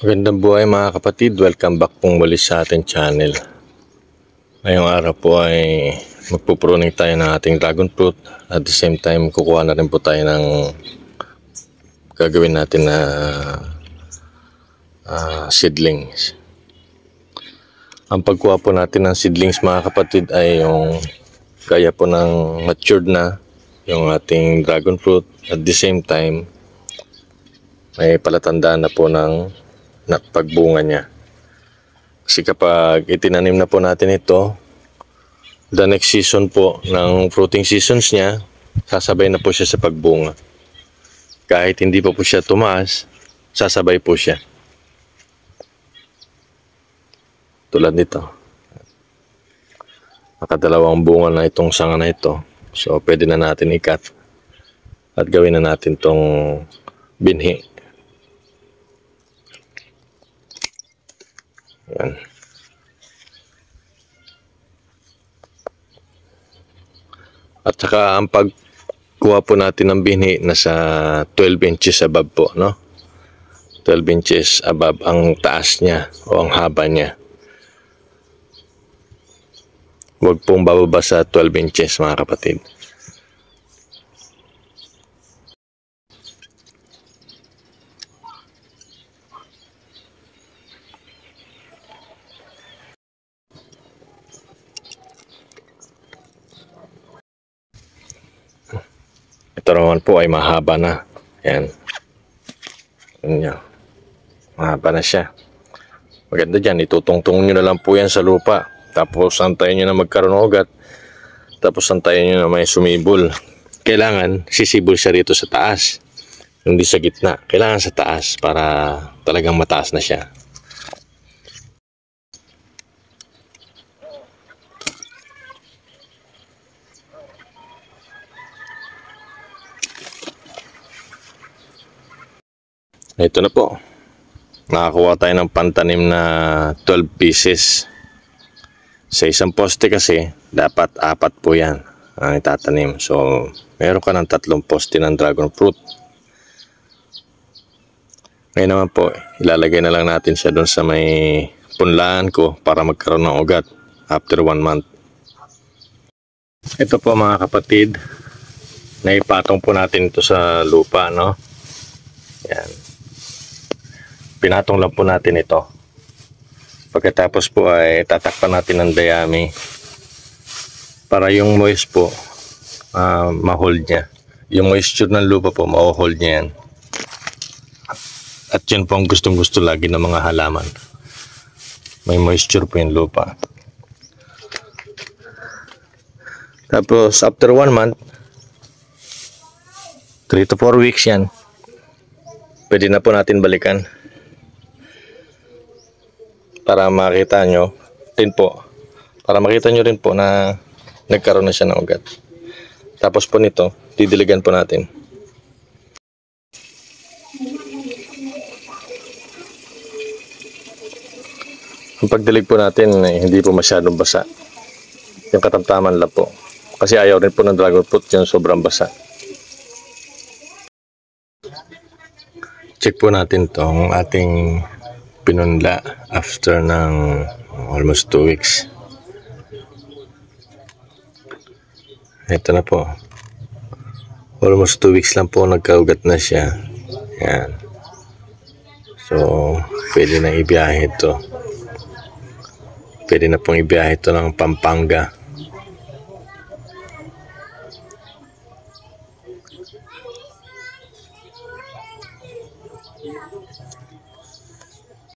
Magandang buhay mga kapatid, welcome back pong muli sa ating channel. Ngayong araw po ay magpupruning tayo ng ating dragon fruit. At the same time kukuha na rin po tayo ng gagawin natin na seedlings. Ang pagkuha po natin ng seedlings mga kapatid ay yung gaya po ng matured na yung ating dragon fruit. At the same time may palatandaan na po ng pagbunga niya. Kasi kapag itinanim na po natin ito, the next season po ng fruiting seasons niya, sasabay na po siya sa pagbunga. Kahit hindi pa po siya tumaas, sasabay po siya. Tulad nito. Nakadalawang bunga na itong sanga na ito. So pwede na natin ikat at gawin na natin itong binhi. Yan. At saka ang pagkuha po natin ng binhi nasa 12 inches above po, no? 12 inches above ang taas niya o ang haba niya. Huwag pong bababa sa 12 inches mga kapatid. Ito naman po ay mahaba na. Yan. Yan. Mahaba na siya. Maganda dyan. Itutungtong nyo na lang po yan sa lupa. Tapos antayin nyo na magkaroon ng ugat. Tapos antayin nyo na may sumibol. Kailangan sisibol siya rito sa taas. Hindi sa gitna. Kailangan sa taas para talagang mataas na siya. Ito na po. Nakakuha tayo ng pantanim na 12 pieces. Sa isang poste kasi, dapat 4 po yan ang itatanim. So, meron ka ng 3 poste ng dragon fruit. Ngayon naman po, ilalagay na lang natin siya doon sa may punlaan ko para magkaroon ng ugat after 1 month. Ito po mga kapatid, naipatong po natin ito sa lupa, no? Yan. Pinatong lang po natin ito. Pagkatapos po ay tatakpan natin ng dayami para yung moist po ma-hold niya. Yung moisture ng lupa po ma-hold niya yan. At yun po ang gustong-gusto lagi ng mga halaman. May moisture po yung lupa. Tapos after 1 month, 3 to 4 weeks yan, pwede na po natin balikan. Para makita nyo rin po, para makita nyo rin po na nagkaroon na siya ng ugat. Tapos po nito, didiligan po natin. Ang pagdilig po natin, hindi po masyadong basa. Yung katamtaman lang po. Kasi ayaw rin po ng dragon fruit yung sobrang basa. Check po natin tong ating pinunla after ng almost 2 weeks. Ito na po. Almost 2 weeks lang po nagkaugat na siya. Yan. So, pwede na ibiyahe ito. Pwede na pong ibiyahe ito ng Pampanga.